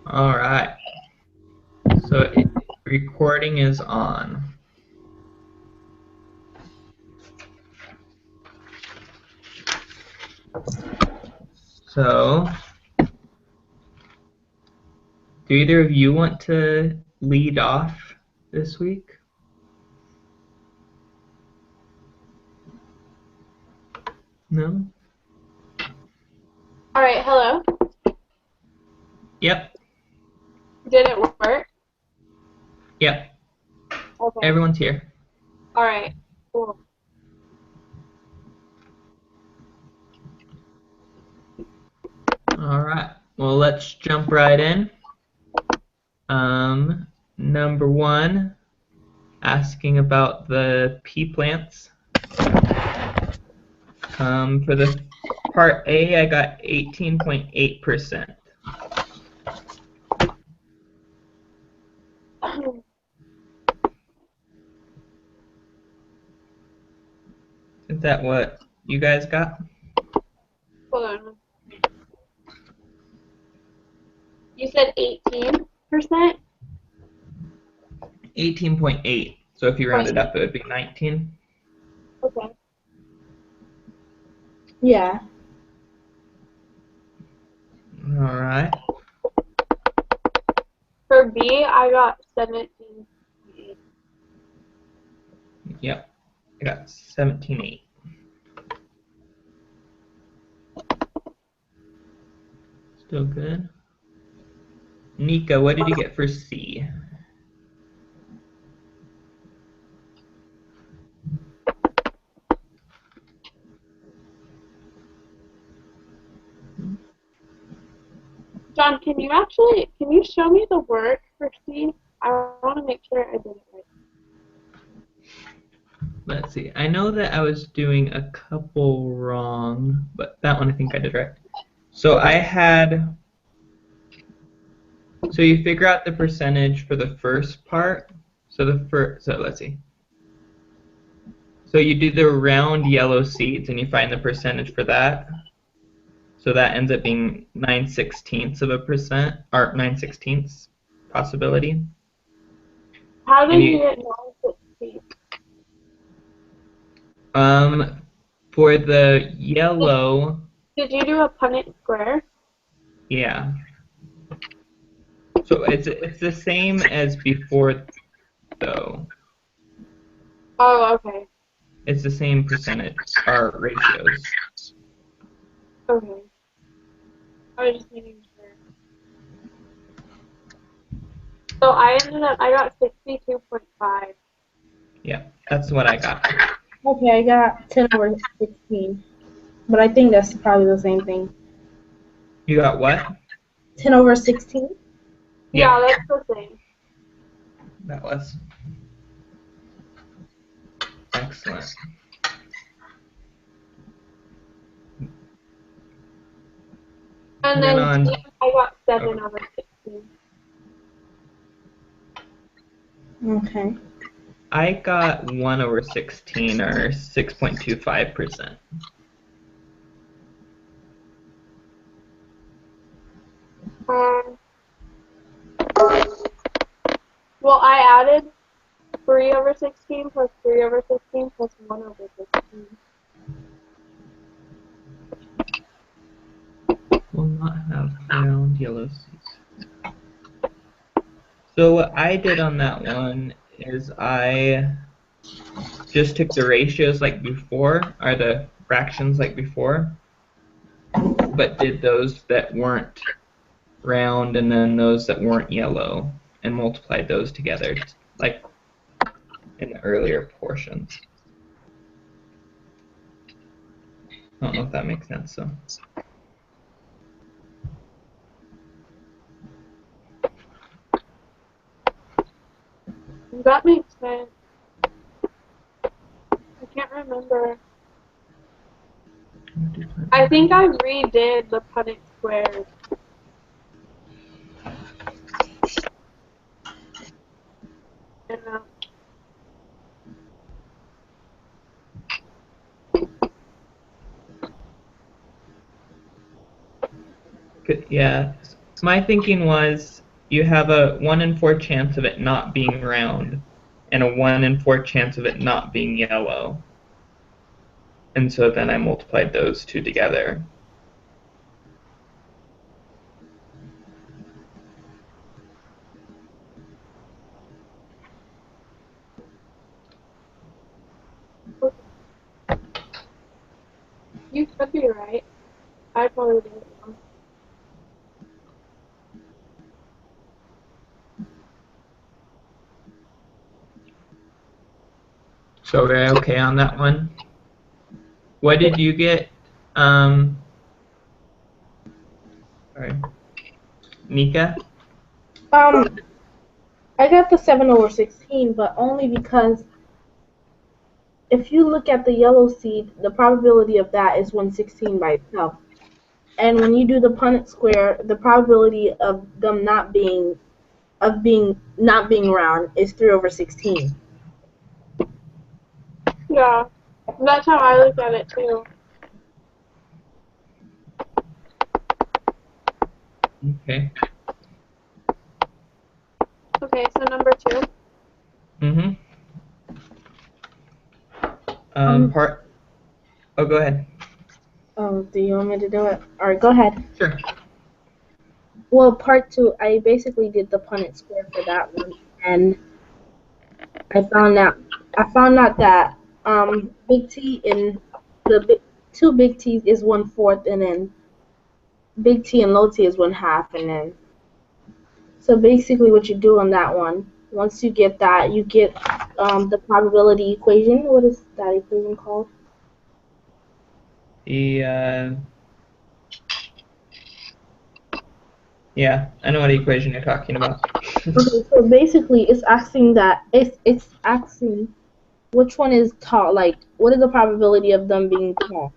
All right. So recording is on. So, do either of you want to lead off this week? No? All right, hello. Yep. Did it work? Yep. Okay. Everyone's here. All right. Cool. All right. Well, let's jump right in. Um, Number one, asking about the pea plants. For the part A, I got 18.8%. Is that what you guys got? Hold on. You said 18%? 18.8. So if you round it up, it would be 19. Okay. Yeah. All right. For B, I got 17. Yep. I got 17.8. Still good. Nika, what did you get for C? John, can you show me the work for C? I want to make sure I did it right. Let's see. I know that I was doing a couple wrong, but that one I think I did right. So I had, so you figure out the percentage for the first part. So let's see. So you do the round yellow seeds and you find the percentage for that. So that ends up being 9/16 of a percent, or 9/16 possibility. How And did you you, get 916? um, for the yellow, Did you do a Punnett square? yeah. So it's the same as before though. Oh, okay. It's the same percentage or ratios. Okay. I was just making sure. So I got 62.5. Yeah, that's what I got. Okay, I got 10 over 16. But I think that's probably the same thing. You got what? 10 over 16? Yeah, Yeah, that's the same. that was excellent. And And then then D, on, I got oh, 7 over 16. Okay. I got 1/16 or 6.25%. Um, well, I added 3 over 16 plus 3 over 16 plus 1 over 16. Will not have round yellow seeds. So what I did on that one is I just took the ratios like before, or the fractions like before, but did those that weren't round and then those that weren't yellow and multiplied those together like in the earlier portions. I don't know if that makes sense. So That makes sense. I can't remember. I think I redid the Punnett squares. And, yeah, My thinking was you have a 1 in 4 chance of it not being round and a 1 in 4 chance of it not being yellow. And so then I multiplied those two together. You could be right. I probably did it wrong. So we're okay on that one. What did you get? Sorry. Nika? I got the 7/16, but only because if you look at the yellow seed, the probability of that is 1/16 by itself. And when you do the Punnett square, the probability of them not being round is 3/16. Yeah, that's how I look at it too. Okay. Okay, so number 2. Mm-hmm. Part. Oh, go ahead. Oh, do you want me to do it? All right, go ahead. Sure. Well, part 2, I basically did the Punnett square for that one, and I found out that big T in two big T's is 1/4, and then big T and low T is 1/2, and then so basically what you do on that one, once you get that, you get the probability equation. What is that equation called? The yeah, I know what equation you're talking about. Okay, so basically it's asking which one is tall, like what is the probability of them being tall?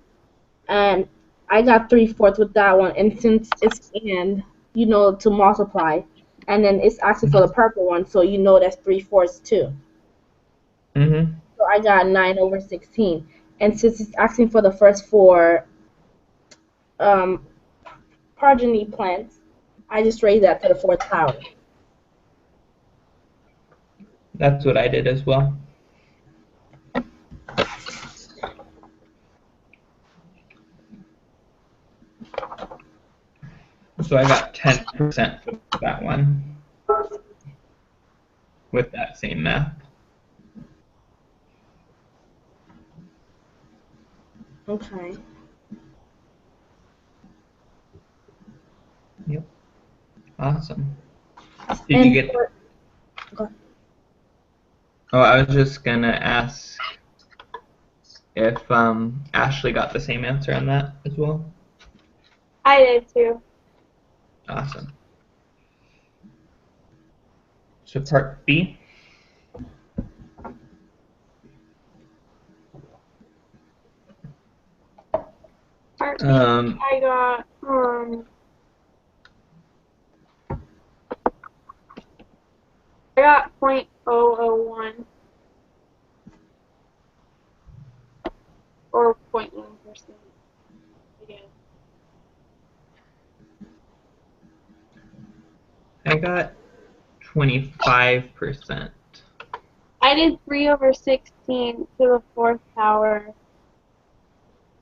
And I got 3/4 with that one, and since it's and you know to multiply, and then it's asking for the purple one, so you know that's 3/4 too. Mm-hmm. So I got 9/16, and since it's asking for the first 4 um, progeny plants, I just raised that to the 4th power. That's what I did as well. So I got 10% for that one with that same math. Okay. Yep. Awesome. Did And you get? okay. Oh, I was just gonna ask if Ashley got the same answer on that as well. I did too. Awesome. So part B. Part B, Um, I got I got 0.001 or 0.1%. Again. I got 25%. I did 3/16 to the 4th power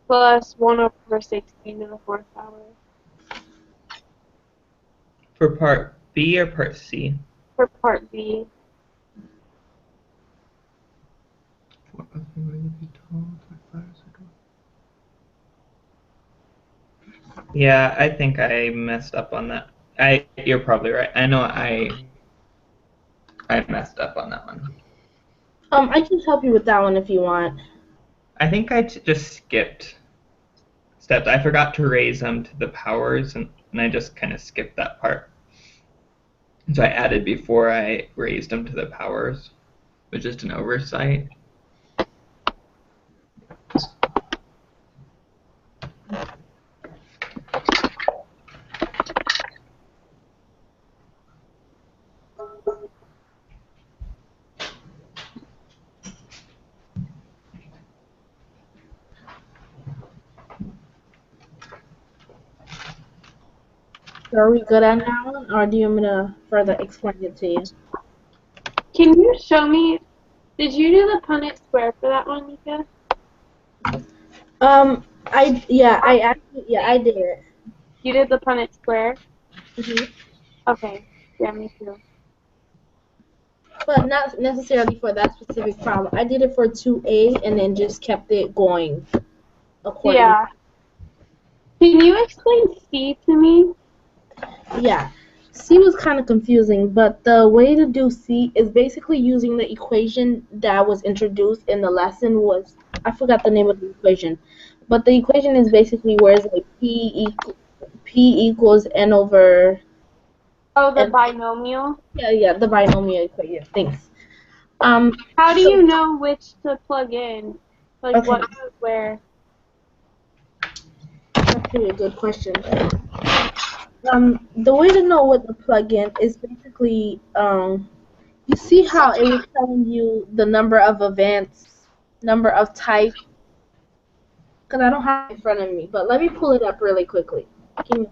plus 1/16 to the 4th power For part B or part C? for part B. Yeah, I think I messed up on that. You're probably right. I know I messed up on that one. I can help you with that one if you want. I think I just skipped steps. I forgot to raise them to the powers, and I just kind of skipped that part. So I added before I raised them to the powers, which is an oversight. So are we good on that one, or do you want me to further explain it to you? Can you show me? Did you do the Punnett square for that one, Mika? I did it. You did the Punnett square? hmm Okay. Yeah, me too. But not necessarily for that specific problem. I did it for 2A and then just kept it going accordingly. Yeah. Can you explain C to me? Yeah. C was kind of confusing, but the way to do C is basically using the equation that was introduced in the lesson was, I forgot the name of the equation, but the equation is basically where it's like P equals N over, Oh, the N, binomial. yeah, the binomial equation. Thanks. Um, How do so, you know which to plug in? Like okay, what goes where? that's actually a good question. The way to know what to plug in is basically, you see how it was telling you the number of events, number of types, because I don't have it in front of me, but let me pull it up really quickly. Give me,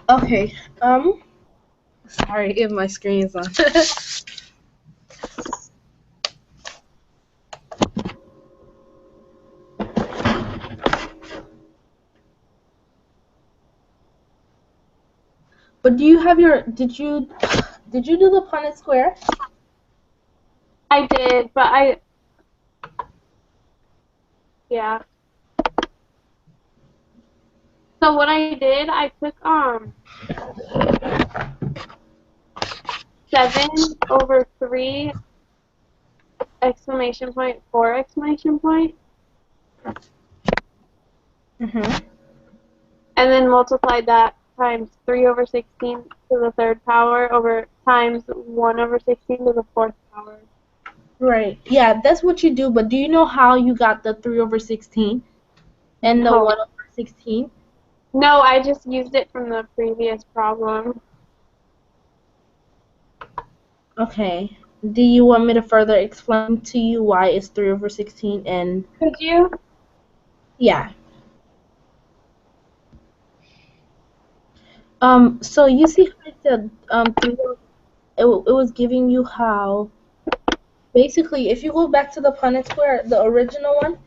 okay, sorry if my screen's on. But do you have did you do the Punnett square? I did, but yeah. So what I did, I took 7/3 exclamation point 4 exclamation point, Mm-hmm. and then multiplied that times 3/16 to the third power over times 1/16 to the fourth power. Right. Yeah, that's what you do, but do you know how you got the 3 over 16 and the No. 1 over 16? No, I just used it from the previous problem. Okay. Do you want me to further explain to you why it's 3 over 16 and Could you? yeah. So you see how it said 3 it was giving you how basically if you go back to the Punnett square, the original one,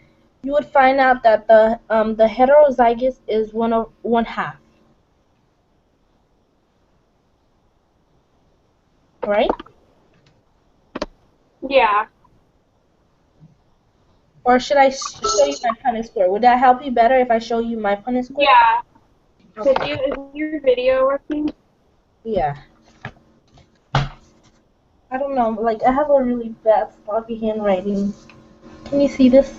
you would find out that the heterozygous is one half, right? Yeah. Or should I show you my Punnett square? Would that help you better if I show you my Punnett square? Yeah. Could Okay. you? Is your video working? Yeah. I don't know. Like I have a really bad sloppy handwriting. Can you see this?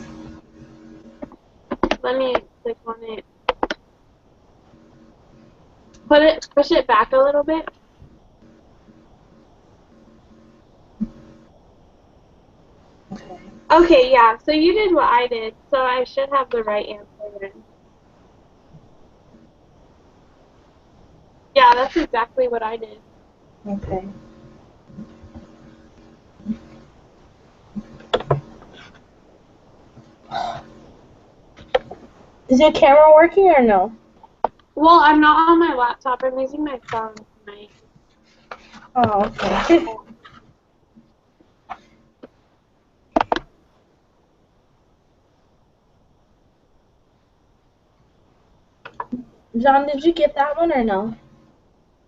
Let me click on it. Push it back a little bit. Okay. Okay, yeah. So you did what I did, so I should have the right answer then. Yeah, that's exactly what I did. Okay. Is your camera working or no? Well, I'm not on my laptop. I'm using my phone tonight. Oh, okay. John, did you get that one or no?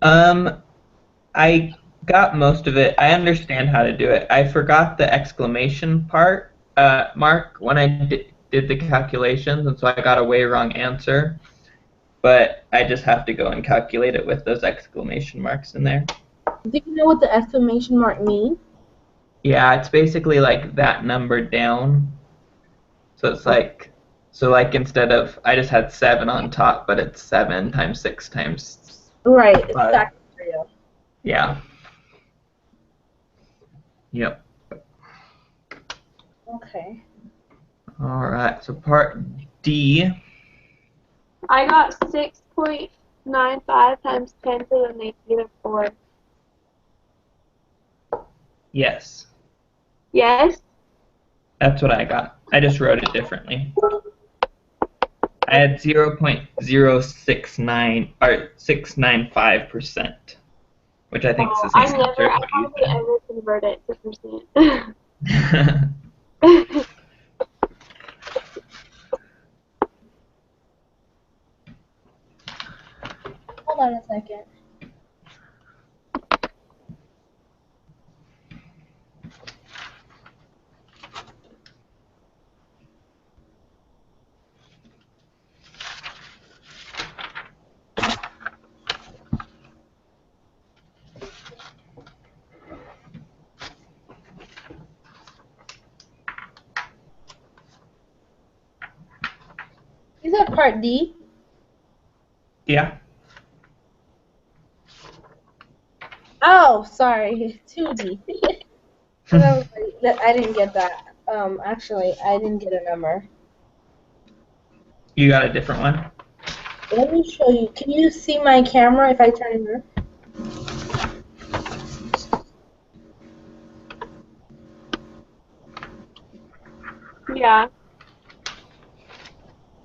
Um, I got most of it. I understand how to do it. I forgot the exclamation part, mark, when I did the calculations, and so I got a way wrong answer. But I just have to go and calculate it with those exclamation marks in there. Do you know what the exclamation mark means? Yeah, it's basically like that number down. So it's like, so like instead of, I just had 7 on top, but it's 7 times 6 times Right, it's 5. factorial. Yeah. Yep. Okay. All right, so part D. I got 6.95 times 10 to the negative 4. Yes, Yes? that's what I got. I just wrote it differently. I had 0.069 or 695%, which I think is the I same answer as what you probably ever convert it to percent. said. Hold on a second. Is that part D? Yeah. Oh, sorry, 2D. I didn't get that. Actually, I didn't get a number. You got a different one? Let me show you. Can you see my camera if I turn it on? Yeah.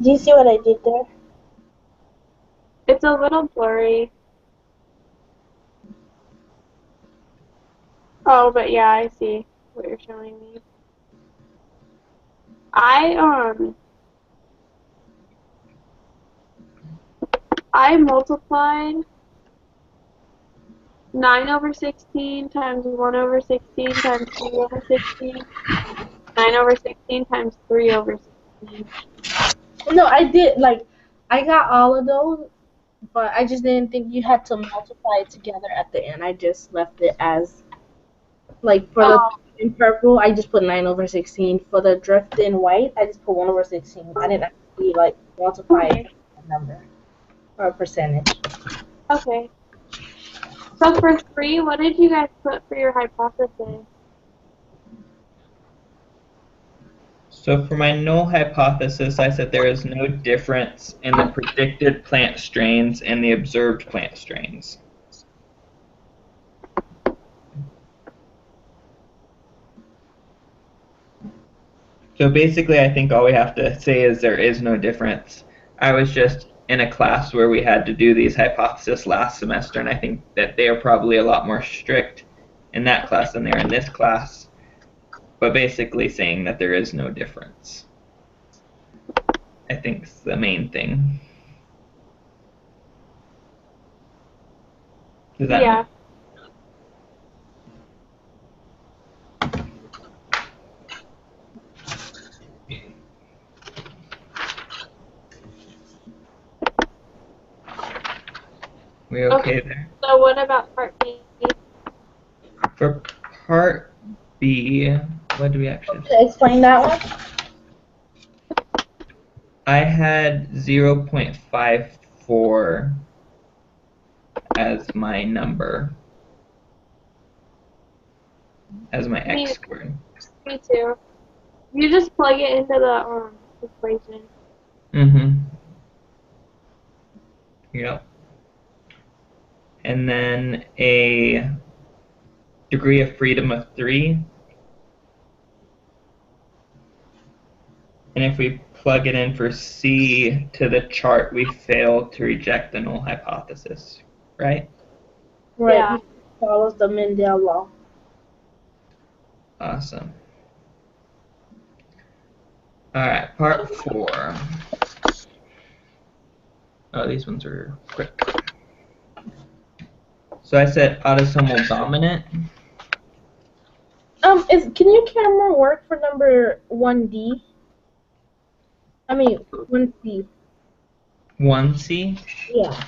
Do you see what I did there? It's a little blurry. Oh, but yeah, I see what you're showing me. I multiplied 9 over 16 times 1 over 16 times 2 over 16, 9 over 16 times 3 over 16. No, I did, like, I got all of those, but I just didn't think you had to multiply it together at the end. I just left it as, like, for the in purple, I just put 9 over 16. For the drift in white, I just put 1 over 16. I didn't actually, like, multiply it by a number or a percentage. Okay. So for 3, what did you guys put for your hypothesis? So for my null hypothesis, I said there is no difference in the predicted plant strains and the observed plant strains. So basically, I think all we have to say is there is no difference. I was just in a class where we had to do these hypotheses last semester, and I think that they are probably a lot more strict in that class than they are in this class. But basically saying that there is no difference, I think, is the main thing. Does that Yeah. We okay there? So what about part B? For part B, what do we actually have? Explain that one. I had 0.54 as my number, as my x squared. Me too. You just plug it into the equation. Mm-hmm. Yep. And then a degree of freedom of 3. And if we plug it in for C to the chart, we fail to reject the null hypothesis, right? Right. Yeah. It follows the Mendel law. Awesome. All right, part 4. Oh, these ones are quick. So I said autosomal dominant. Can your camera work for number 1D? I mean 1C. 1C. Yeah.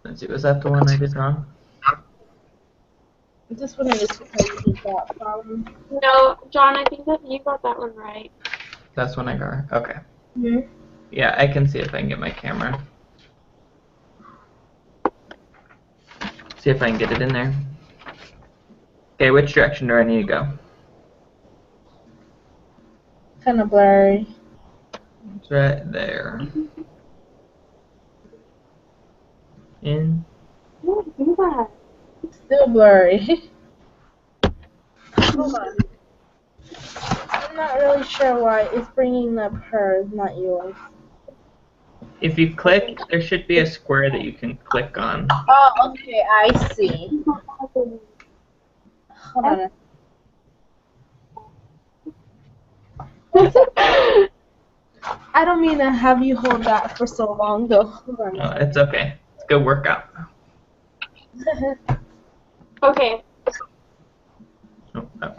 Let's see, was that the one I did wrong? I just wanted to see how you did that. No, John, I think that you got that one right. That's one I got. Okay. Mhm. Yeah, I can see if I can get my camera. See if I can get it in there. Okay, which direction do I need to go? Kind of blurry. It's right there. In. Don't do that. Still blurry. Hold on. I'm not really sure why it's bringing up hers, not yours. If you click, there should be a square that you can click on. Oh, okay, I see. Hold on. I don't mean to have you hold that for so long, though. Hold on. No, it's okay. It's a good workout. Okay. Oh, oh.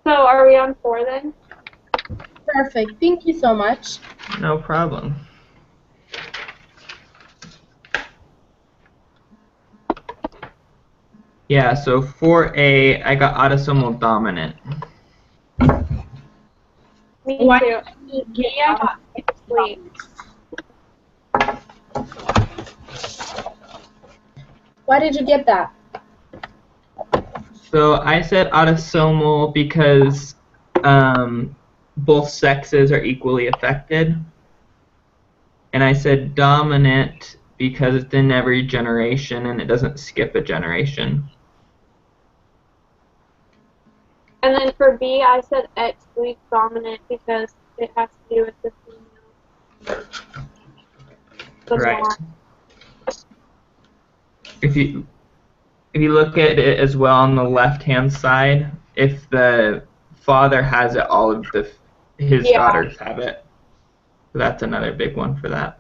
So are we on 4 then? Perfect. Thank you so much. No problem. Yeah, so for A, I got autosomal dominant. Me Why too. did you B, get I got X-linked. Why did you get that? So I said autosomal because both sexes are equally affected. And I said dominant because it's in every generation and it doesn't skip a generation. And then for B, I said X-linked dominant because it has to do with the female. The Right. mom. If you look at it as well on the left-hand side, if the father has it, all of his Yeah. daughters have it. So that's another big one for that.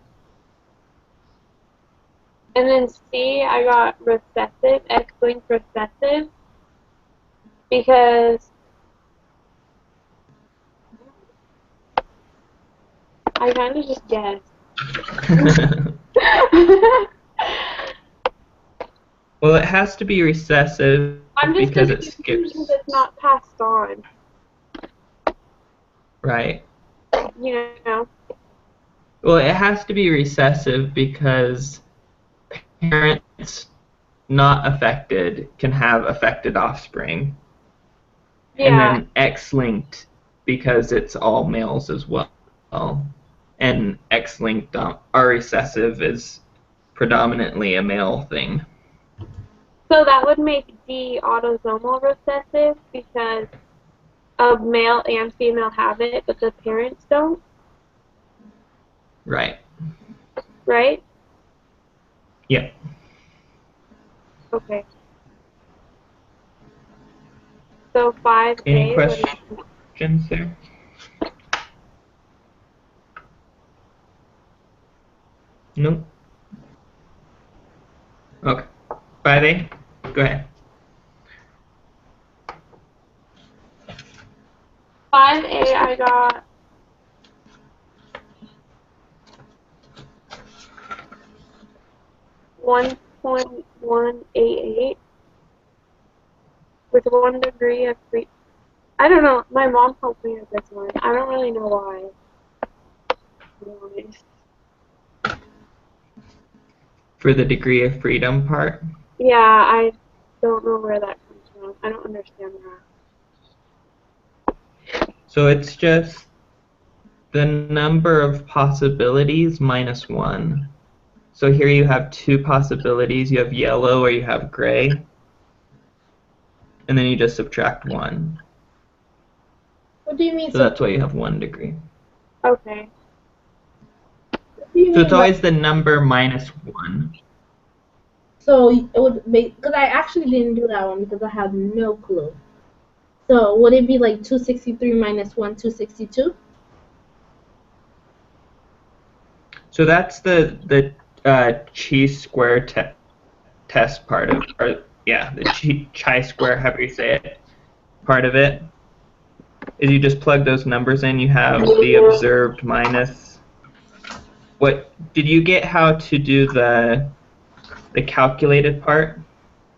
And then C, I got recessive, X-linked recessive, because I kind of just guessed. Well, it has to be recessive I'm just because it confused skips. because it's not passed on, Right. you know? Well, it has to be recessive because parents not affected can have affected offspring. And Yeah. then X-linked because it's all males as well. And X-linked are recessive is predominantly a male thing. So that would make D autosomal recessive because male and female have it, but the parents don't, Right. right? Yeah. Okay. So 5A. Any what is- questions there? Nope. Okay. 5A? Go ahead. 5A, I got 1.188 with 1 degree of free. I don't know. My mom helped me with this one. I don't really know why. To be honest. For the degree of freedom part? Yeah, I don't know where that comes from. I don't understand that. So it's just the number of possibilities minus 1. So here you have 2 possibilities. You have yellow or you have gray. And then you just subtract 1. What do you mean? So that's why you have 1 degree. Okay. What do you So mean it's always the number minus 1. So it would be because I actually didn't do that one because I have no clue. So would it be like 263 minus 1, 262? So that's the chi-square test part of, or yeah, the chi-square, however you say it, part of it is you just plug those numbers in. You have the observed minus. What did you get? How to do the calculated part?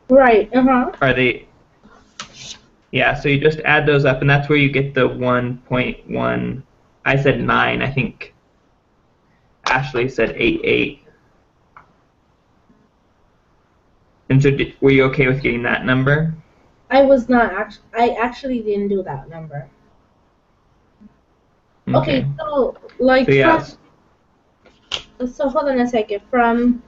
Right. Uh-huh. Are they? Yeah. So you just add those up, and that's where you get the 1.1. I said 9. I think Ashley said 88. And so, were you okay with getting that number? I was not actually. I actually didn't do that number. Okay. Okay. So So like from. yes. So hold on a second. From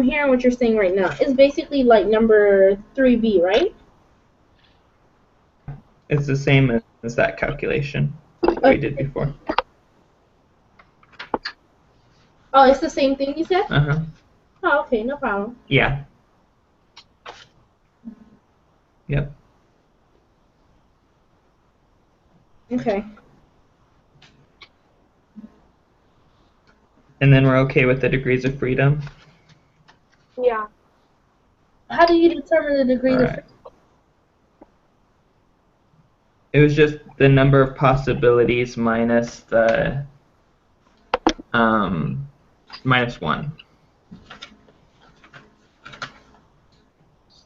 hearing what you're saying right now, it's basically like number 3B, right? It's the same as that calculation that we did before. Oh, it's the same thing you said? Uh-huh. Oh, okay, no problem. Yeah. Yep. Okay. And then we're okay with the degrees of freedom. Yeah. How do you determine the degrees All of right. It was just the number of possibilities minus the minus 1.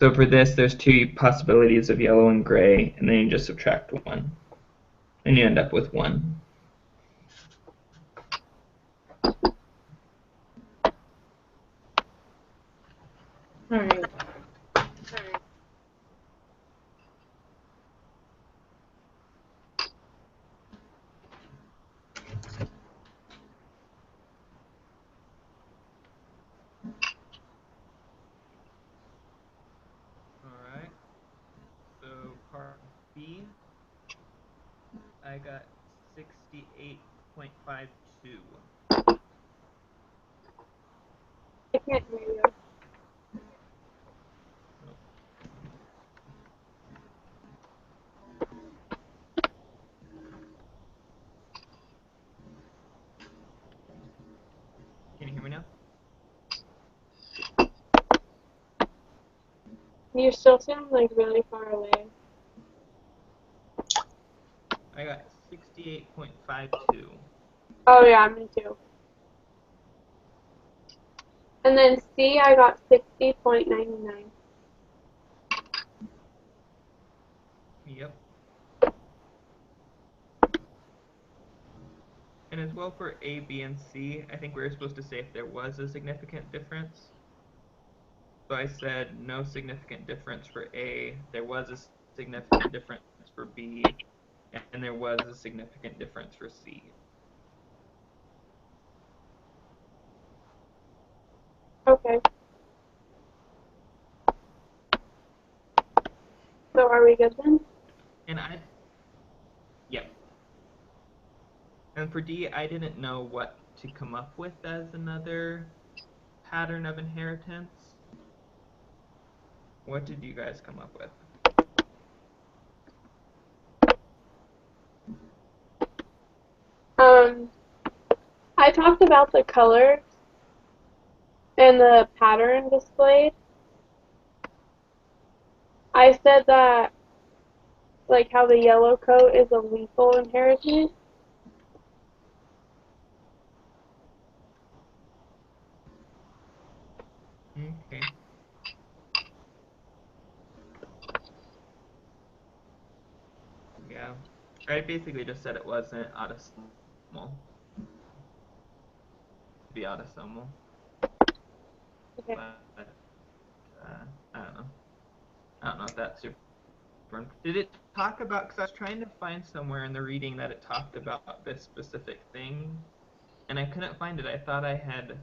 So for this, there's 2 possibilities of yellow and gray, and then you just subtract 1, and you end up with 1. All right. All right. So part B, I got 68.52. I can't hear you. Oh, can you hear me now? You still sound like really far away. I got 68.52. Oh yeah, me too. And then C, I got 60.99. Yep. And as well for A, B, and C, I think we were supposed to say if there was a significant difference. So I said no significant difference for A, there was a significant difference for B, and there was a significant difference for C. Okay. So are we good then? And yep. And for D, I didn't know what to come up with as another pattern of inheritance. What did you guys come up with? Um, I talked about the colors and the pattern displayed. I said that, like how the yellow coat is a lethal inheritance. Okay. Yeah. I basically just said it wasn't autosomal. To be autosomal. Okay. But I don't know. I don't know if that's super. Did it talk about? Because I was trying to find somewhere in the reading that it talked about this specific thing, and I couldn't find it. I thought I had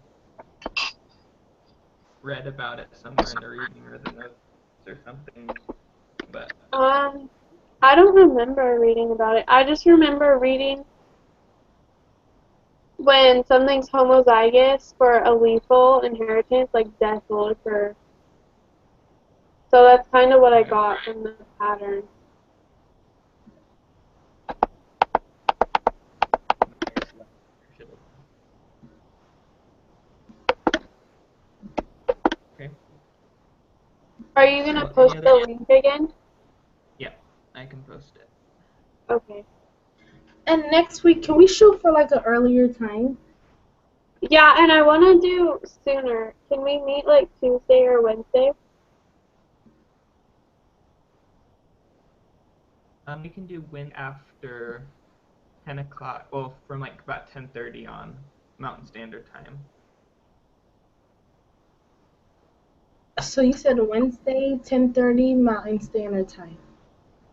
read about it somewhere in the reading or the notes or something, but Um, I don't remember reading about it. I just remember reading when something's homozygous for a lethal inheritance, like death will occur. So that's kind of what I Okay. got from the pattern. Okay. Are you gonna So, post any the other? link again? Yeah, I can post it. Okay. And next week, can we shoot for like an earlier time? Yeah, and I want to do sooner. Can we meet like Tuesday or Wednesday? We can do win after 10 o'clock. Well, from like about 10:30 on Mountain Standard Time. So you said Wednesday, 10:30 Mountain Standard Time.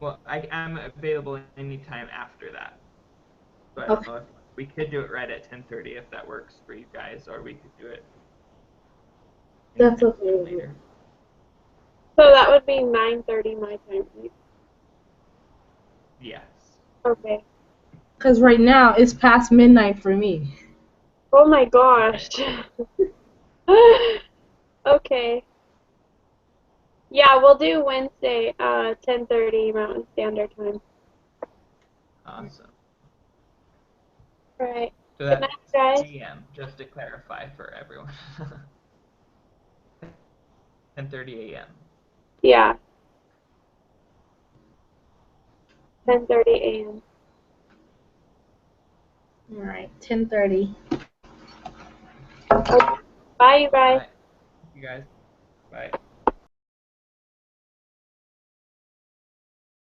Well, I'm available anytime after that. So I don't Okay, know if we could do it right at 10:30 if that works for you guys, or we could do it that's anytime okay with me. later. So that would be 9:30 my time, right? Yes. Okay. Because right now it's past midnight for me. Oh my gosh. Okay. Yeah, we'll do Wednesday, 10:30 Mountain Standard Time. Awesome. All right. So Good night, that's guys. AM, just to clarify for everyone. 10:30 a.m. Yeah, 10:30 a.m. All right, 10:30. Okay. Bye, you All guys. right. You guys. Bye.